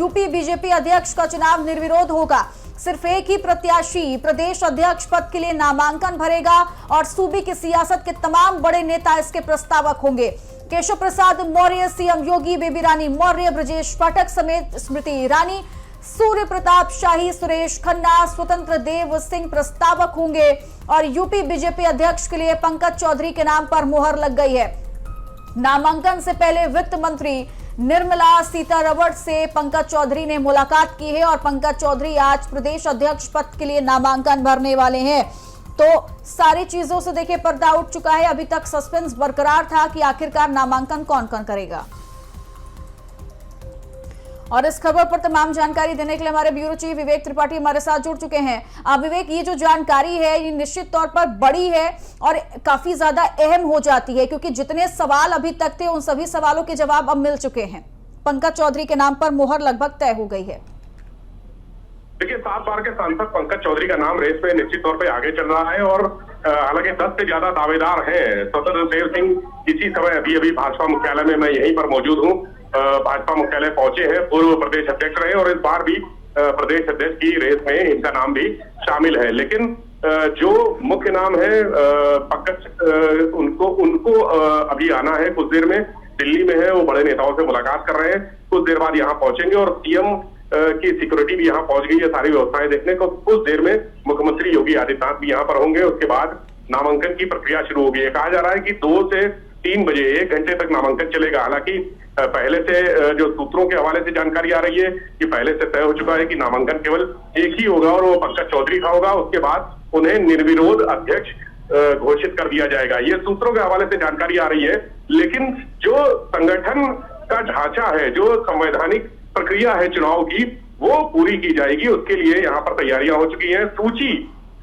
UP BJP अध्यक्ष का चुनाव निर्विरोध होगा। सिर्फ एक ही प्रत्याशी प्रदेश अध्यक्ष पद के लिए नामांकन भरेगा और सूबे की सियासत के तमाम बड़े नेता इसके प्रस्तावक होंगे। केशव प्रसाद मौर्य, सीएम योगी, बेबी रानी मौर्य, ब्रजेश पाठक समेत स्मृति ईरानी, सूर्य प्रताप शाही, सुरेश खन्ना, स्वतंत्र देव सिंह प्रस्तावक होंगे और यूपी बीजेपी अध्यक्ष के लिए पंकज चौधरी के नाम पर मुहर लग गई है। नामांकन से पहले वित्त मंत्री निर्मला सीतारमण से पंकज चौधरी ने मुलाकात की है और पंकज चौधरी आज प्रदेश अध्यक्ष पद के लिए नामांकन भरने वाले हैं। तो सारी चीजों से देखिए पर्दा उठ चुका है। अभी तक सस्पेंस बरकरार था कि आखिरकार नामांकन कौन कौन करेगा। और इस खबर पर तमाम जानकारी देने के लिए हमारे ब्यूरो चीफ विवेक त्रिपाठी हमारे साथ जुड़ चुके हैं। विवेक, ये जो जानकारी है ये निश्चित तौर पर बड़ी है और काफी ज्यादा अहम हो जाती है, क्योंकि जितने सवाल अभी तक थे उन सभी सवालों के जवाब अब मिल चुके हैं। पंकज चौधरी के नाम पर मुहर लगभग तय हो गई है। देखिए, 7 बार के सांसद पंकज चौधरी का नाम रेस में निश्चित तौर पे आगे चल रहा है और हालांकि 10 से ज्यादा दावेदार हैं। स्वतंत्र देव सिंह इसी समय अभी भाजपा मुख्यालय में, मैं यहीं पर मौजूद हूँ, भाजपा मुख्यालय पहुंचे हैं। पूर्व प्रदेश अध्यक्ष रहे और इस बार भी प्रदेश अध्यक्ष की रेस में इनका नाम भी शामिल है। लेकिन जो मुख्य नाम है पंकज, उनको अभी आना है। कुछ देर में दिल्ली में है, वो बड़े नेताओं से मुलाकात कर रहे हैं। कुछ देर बाद यहाँ पहुंचेंगे और सीएम की सिक्योरिटी भी यहाँ पहुंच गई है सारी व्यवस्थाएं देखने को। कुछ देर में मुख्यमंत्री योगी आदित्यनाथ भी यहाँ पर होंगे। उसके बाद नामांकन की प्रक्रिया शुरू होगी। कहा जा रहा है कि 2 से 3 बजे 1 घंटे तक नामांकन चलेगा। हालांकि पहले से जो सूत्रों के हवाले से जानकारी आ रही है कि पहले से तय हो चुका है कि नामांकन केवल एक ही होगा और वो पंकज चौधरी का होगा। उसके बाद उन्हें निर्विरोध अध्यक्ष घोषित कर दिया जाएगा। ये सूत्रों के हवाले से जानकारी आ रही है। लेकिन जो संगठन का ढांचा है, जो संवैधानिक प्रक्रिया है चुनाव की, वो पूरी की जाएगी। उसके लिए यहाँ पर तैयारियां हो चुकी हैं। सूची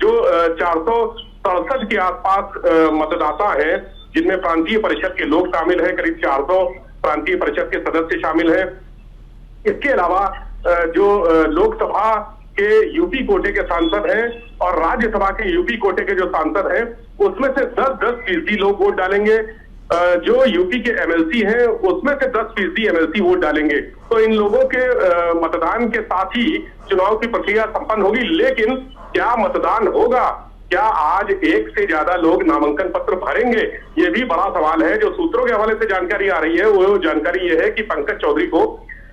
जो 467 के आसपास मतदाता हैं, जिनमें प्रांतीय परिषद के लोग शामिल हैं, करीब 400 प्रांतीय परिषद के सदस्य शामिल हैं। इसके अलावा जो लोकसभा के यूपी कोटे के सांसद हैं और राज्यसभा के यूपी कोटे के जो सांसद हैं, उसमें से 10-10% लोग वोट डालेंगे। जो यूपी के एमएलसी हैं उसमें से 10% एमएलसी वोट डालेंगे। तो इन लोगों के मतदान के साथ ही चुनाव की प्रक्रिया संपन्न होगी। लेकिन क्या मतदान होगा? क्या आज एक से ज्यादा लोग नामांकन पत्र भरेंगे? ये भी बड़ा सवाल है। जो सूत्रों के हवाले से जानकारी आ रही है वो जानकारी ये है कि पंकज चौधरी को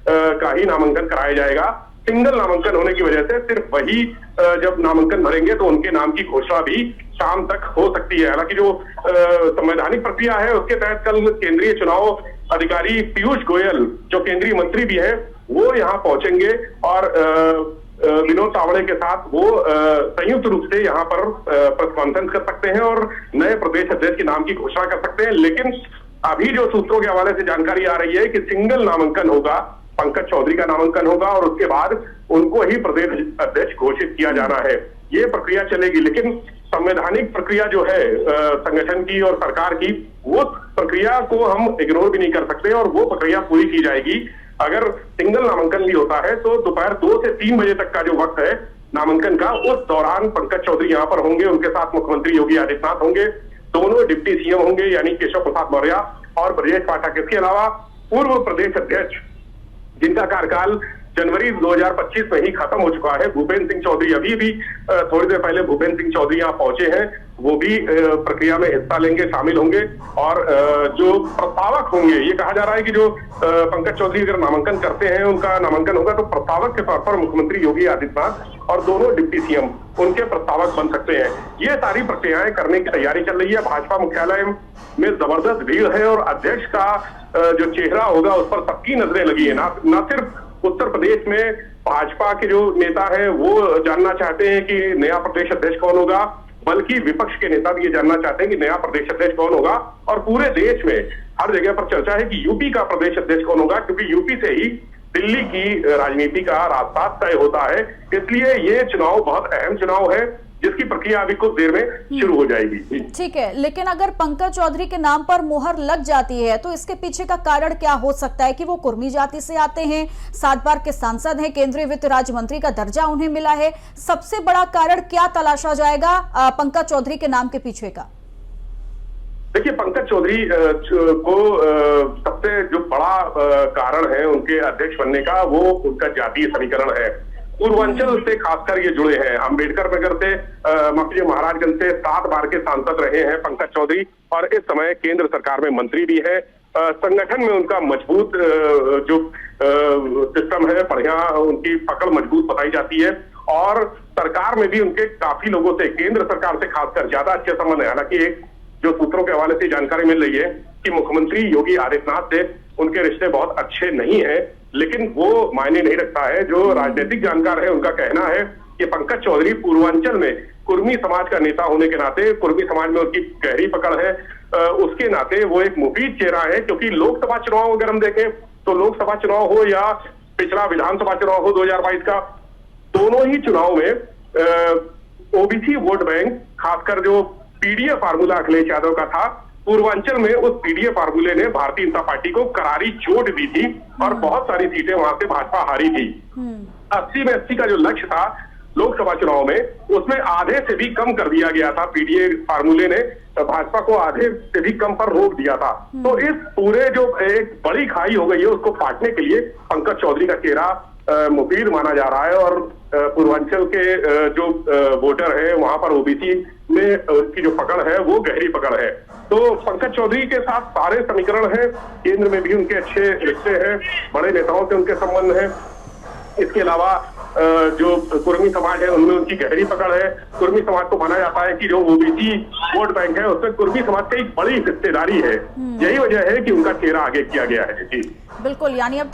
का ही नामांकन कराया जाएगा। सिंगल नामांकन होने की वजह से सिर्फ वही जब नामांकन भरेंगे तो उनके नाम की घोषणा भी शाम तक हो सकती है। हालांकि जो संवैधानिक प्रक्रिया है उसके तहत कल केंद्रीय चुनाव अधिकारी पीयूष गोयल, जो केंद्रीय मंत्री भी है, वो यहाँ पहुंचेंगे और विनोद तावड़े के साथ वो संयुक्त रूप से यहाँ पर प्रेस कॉन्फ्रेंस कर सकते हैं और नए प्रदेश अध्यक्ष के नाम की घोषणा कर सकते हैं। लेकिन अभी जो सूत्रों के हवाले से जानकारी आ रही है कि सिंगल नामांकन होगा, पंकज चौधरी का नामांकन होगा और उसके बाद उनको ही प्रदेश अध्यक्ष घोषित किया जाना है। ये प्रक्रिया चलेगी। लेकिन संवैधानिक प्रक्रिया जो है संगठन की और सरकार की, वो प्रक्रिया को हम इग्नोर भी नहीं कर सकते और वो प्रक्रिया पूरी की जाएगी। अगर सिंगल नामांकन भी होता है तो दोपहर 2 से 3 बजे तक का जो वक्त है नामांकन का, उस दौरान पंकज चौधरी यहाँ पर होंगे। उनके साथ मुख्यमंत्री योगी आदित्यनाथ होंगे। दोनों डिप्टी सीएम होंगे, यानी केशव प्रसाद मौर्य और ब्रजेश पाठक। इसके अलावा पूर्व प्रदेश अध्यक्ष जिनका कार्यकाल जनवरी 2025 में ही खत्म हो चुका है, भूपेंद्र सिंह चौधरी, अभी भी थोड़ी देर पहले भूपेंद्र सिंह चौधरी यहाँ पहुंचे हैं, वो भी प्रक्रिया में हिस्सा लेंगे, शामिल होंगे। और जो प्रस्तावक होंगे, ये कहा जा रहा है कि जो पंकज चौधरी अगर नामांकन करते हैं, उनका नामांकन होगा तो प्रस्तावक के तौर पर मुख्यमंत्री योगी आदित्यनाथ और दोनों डिप्टी सीएम उनके प्रस्तावक बन सकते हैं। ये सारी प्रक्रियाएं करने की तैयारी चल रही है। भाजपा मुख्यालय में जबरदस्त भीड़ है और अध्यक्ष का जो चेहरा होगा उस पर सबकी नजरें लगी है। न सिर्फ उत्तर प्रदेश में भाजपा के जो नेता है वो जानना चाहते हैं कि नया प्रदेश अध्यक्ष कौन होगा, बल्कि विपक्ष के नेता भी ये जानना चाहते हैं कि नया प्रदेश अध्यक्ष कौन होगा। और पूरे देश में हर जगह पर चर्चा है कि यूपी का प्रदेश अध्यक्ष कौन होगा, क्योंकि यूपी से ही दिल्ली की राजनीति का रास्ता तय होता है। इसलिए ये चुनाव बहुत अहम चुनाव है जिसकी प्रक्रिया अभी कुछ देर में शुरू हो जाएगी। ठीक है, लेकिन अगर पंकज चौधरी के नाम पर मुहर लग जाती है तो इसके पीछे का कारण क्या हो सकता है? कि वो कुर्मी जाति से आते हैं, 7 बार के सांसद हैं, केंद्रीय वित्त राज्य मंत्री का दर्जा उन्हें मिला है। सबसे बड़ा कारण क्या तलाशा जाएगा पंकज चौधरी के नाम के पीछे का? देखिए, पंकज चौधरी को सबसे जो बड़ा कारण है उनके अध्यक्ष बनने का, वो उनका जातीय समीकरण है। पूर्वांचल से खासकर ये जुड़े हैं। अम्बेडकर नगर से महाराजगंज से 7 बार के सांसद रहे हैं पंकज चौधरी, और इस समय केंद्र सरकार में मंत्री भी है। संगठन में उनका मजबूत जो सिस्टम है, बढ़िया उनकी पकड़ मजबूत बताई जाती है, और सरकार में भी उनके काफी लोगों से, केंद्र सरकार से खासकर ज्यादा अच्छे संबंध है। हालांकि एक जो सूत्रों के हवाले से जानकारी मिल रही है कि मुख्यमंत्री योगी आदित्यनाथ से उनके रिश्ते बहुत अच्छे नहीं हैं, लेकिन वो मायने नहीं रखता है। जो राजनीतिक जानकार है उनका कहना है कि पंकज चौधरी पूर्वांचल में कुर्मी समाज का नेता होने के नाते, कुर्मी समाज में उनकी गहरी पकड़ है, उसके नाते वो एक मुफीद चेहरा है। क्योंकि लोकसभा चुनाव अगर हम देखें तो लोकसभा चुनाव हो या पिछला विधानसभा चुनाव हो 2022 का, दोनों ही चुनाव में ओबीसी वोट बैंक, खासकर जो पीडीए फार्मूला अखिलेश यादव का था, पूर्वांचल में उस पीडीए फार्मूले ने भारतीय जनता पार्टी को करारी चोट दी थी और बहुत सारी सीटें वहां से भाजपा हारी थी। 80 में 80 का जो लक्ष्य था लोकसभा चुनाव में, उसमें आधे से भी कम कर दिया गया था। पीडीए फार्मूले ने भाजपा को आधे से भी कम पर रोक दिया था। तो इस पूरे जो एक बड़ी खाई हो गई है, उसको पाटने के लिए पंकज चौधरी का चेहरा मुफीद माना जा रहा है। और पूर्वांचल के जो वोटर है, वहां पर ओबीसी में उनकी जो पकड़ है वो गहरी पकड़ है। तो पंकज चौधरी के साथ सारे समीकरण हैं। केंद्र में भी उनके अच्छे रिश्ते हैं, बड़े नेताओं से उनके संबंध हैं। इसके अलावा जो कुर्मी समाज है उनमें उनकी गहरी पकड़ है। कुर्मी समाज को माना जाता है कि जो ओबीसी वोट बैंक है उसमें कुर्मी समाज की एक बड़ी हिस्सेदारी है। यही वजह है कि उनका चेहरा आगे किया गया है। जी बिल्कुल, यानी अब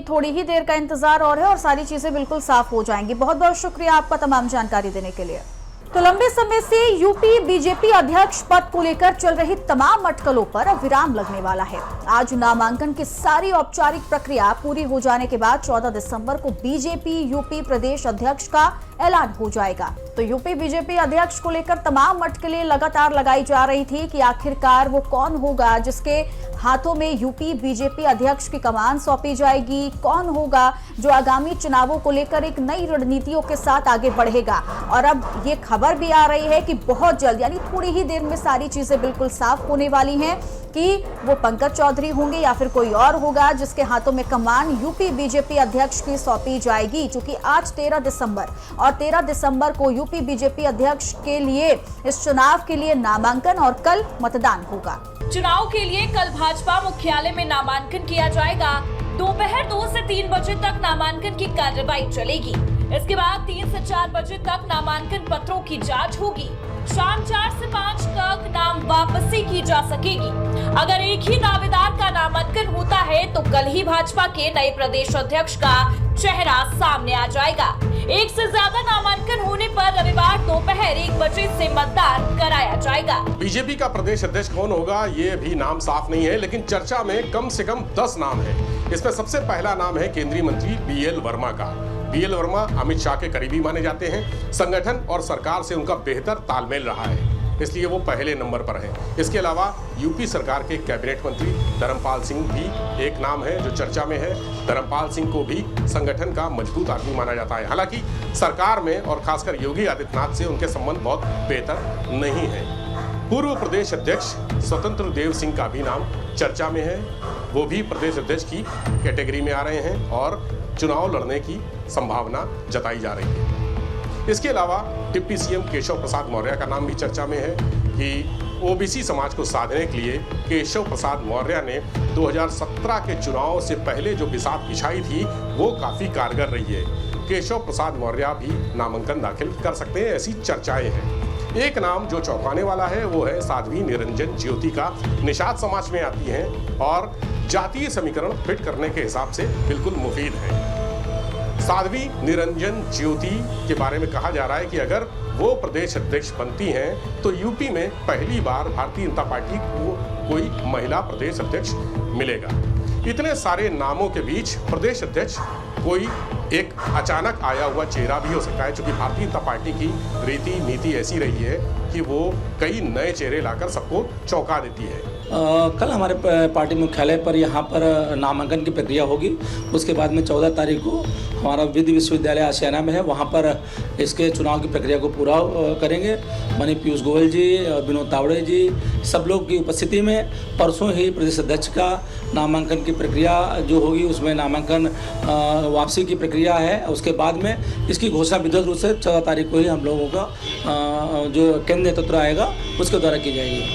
थोड़ी ही देर का इंतजार और है और सारी चीजें बिल्कुल साफ हो जाएंगी। बहुत बहुत शुक्रिया आपका तमाम जानकारी देने के लिए। तो लंबे समय से यूपी बीजेपी अध्यक्ष पद को लेकर चल रही तमाम अटकलों पर अब विराम लगने वाला है। आज नामांकन की सारी औपचारिक प्रक्रिया पूरी हो जाने के बाद 14 दिसंबर को बीजेपी यूपी प्रदेश अध्यक्ष का ऐलान हो जाएगा। तो यूपी बीजेपी अध्यक्ष को लेकर तमाम अटकलें लगातार लगाई जा रही थी कि आखिरकार वो कौन होगा जिसके हाथों में यूपी बीजेपी अध्यक्ष की कमान सौंपी जाएगी, कौन होगा जो आगामी चुनावों को लेकर एक नई रणनीतियों के साथ आगे बढ़ेगा। और अब ये खबर भी आ रही है कि बहुत जल्द, यानी थोड़ी ही देर में सारी चीजें बिल्कुल साफ होने वाली हैं कि वो पंकज चौधरी होंगे या फिर कोई और होगा जिसके हाथों में कमान यूपी बीजेपी अध्यक्ष की सौंपी जाएगी। क्योंकि आज 13 दिसंबर और 13 दिसंबर को यूपी बीजेपी अध्यक्ष के लिए इस चुनाव के लिए नामांकन और कल मतदान होगा। चुनाव के लिए कल भाजपा मुख्यालय में नामांकन किया जाएगा। दोपहर 2 से 3 बजे तक नामांकन की कार्रवाई चलेगी। इसके बाद 3 से 4 बजे तक नामांकन पत्रों की जांच होगी। शाम 4 से 5 तक नाम वापसी की जा सकेगी। अगर एक ही दावेदार का नामांकन होता है तो कल ही भाजपा के नए प्रदेश अध्यक्ष का चेहरा सामने आ जाएगा। एक से ज्यादा नामांकन होने पर रविवार दोपहर 1 बजे से मतदान कराया जाएगा। बीजेपी का प्रदेश अध्यक्ष कौन होगा ये भी नाम साफ नहीं है, लेकिन चर्चा में कम से कम 10 नाम है। इसमें सबसे पहला नाम है केंद्रीय मंत्री बीएल वर्मा का। बीएल वर्मा अमित शाह के करीबी माने जाते हैं। संगठन और सरकार से उनका बेहतर तालमेल रहा है, इसलिए वो पहले नंबर पर है। इसके अलावा यूपी सरकार के कैबिनेट मंत्री धर्मपाल सिंह भी एक नाम है जो चर्चा में है। धर्मपाल सिंह को भी संगठन का मजबूत आदमी माना जाता है। हालांकि सरकार में और खासकर योगी आदित्यनाथ से उनके संबंध बहुत बेहतर नहीं है। पूर्व प्रदेश अध्यक्ष स्वतंत्र देव सिंह का भी नाम चर्चा में है। वो भी प्रदेश अध्यक्ष की कैटेगरी में आ रहे हैं और चुनाव लड़ने की संभावना जताई जा रही है। इसके अलावा डिप्टी सीएम केशव प्रसाद मौर्य का नाम भी चर्चा में है कि ओबीसी समाज को साधने के लिए केशव प्रसाद मौर्य ने 2017 के चुनाव से पहले जो बिसात बिछाई थी वो काफ़ी कारगर रही है। केशव प्रसाद मौर्य भी नामांकन दाखिल कर सकते हैं, ऐसी चर्चाएं हैं। एक नाम जो चौंकाने वाला है वो है साध्वी निरंजन ज्योति का। निषाद समाज में आती हैं और जातीय समीकरण फिट करने के हिसाब से बिल्कुल मुफीद है। साध्वी निरंजन ज्योति के बारे में कहा जा रहा है कि अगर वो प्रदेश अध्यक्ष बनती हैं तो यूपी में पहली बार भारतीय जनता पार्टी को कोई महिला प्रदेश अध्यक्ष मिलेगा। इतने सारे नामों के बीच प्रदेश अध्यक्ष कोई एक अचानक आया हुआ चेहरा भी हो सकता है, क्योंकि भारतीय जनता पार्टी की रीति नीति ऐसी रही है कि वो कई नए चेहरे लाकर सबको चौंका देती है। कल हमारे पार्टी मुख्यालय पर यहाँ पर नामांकन की प्रक्रिया होगी। उसके बाद में 14 तारीख को हमारा विधि विश्वविद्यालय आशियाना में है, वहाँ पर इसके चुनाव की प्रक्रिया को पूरा करेंगे। माननीय पीयूष गोयल जी, विनोद तावड़े जी, सब लोग की उपस्थिति में परसों ही प्रदेश अध्यक्ष का नामांकन की प्रक्रिया जो होगी, उसमें नामांकन वापसी की प्रक्रिया है। उसके बाद में इसकी घोषणा विधिवत रूप से 14 तारीख को ही हम लोगों का जो केंद्र नेतृत्व आएगा उसके द्वारा की जाएगी।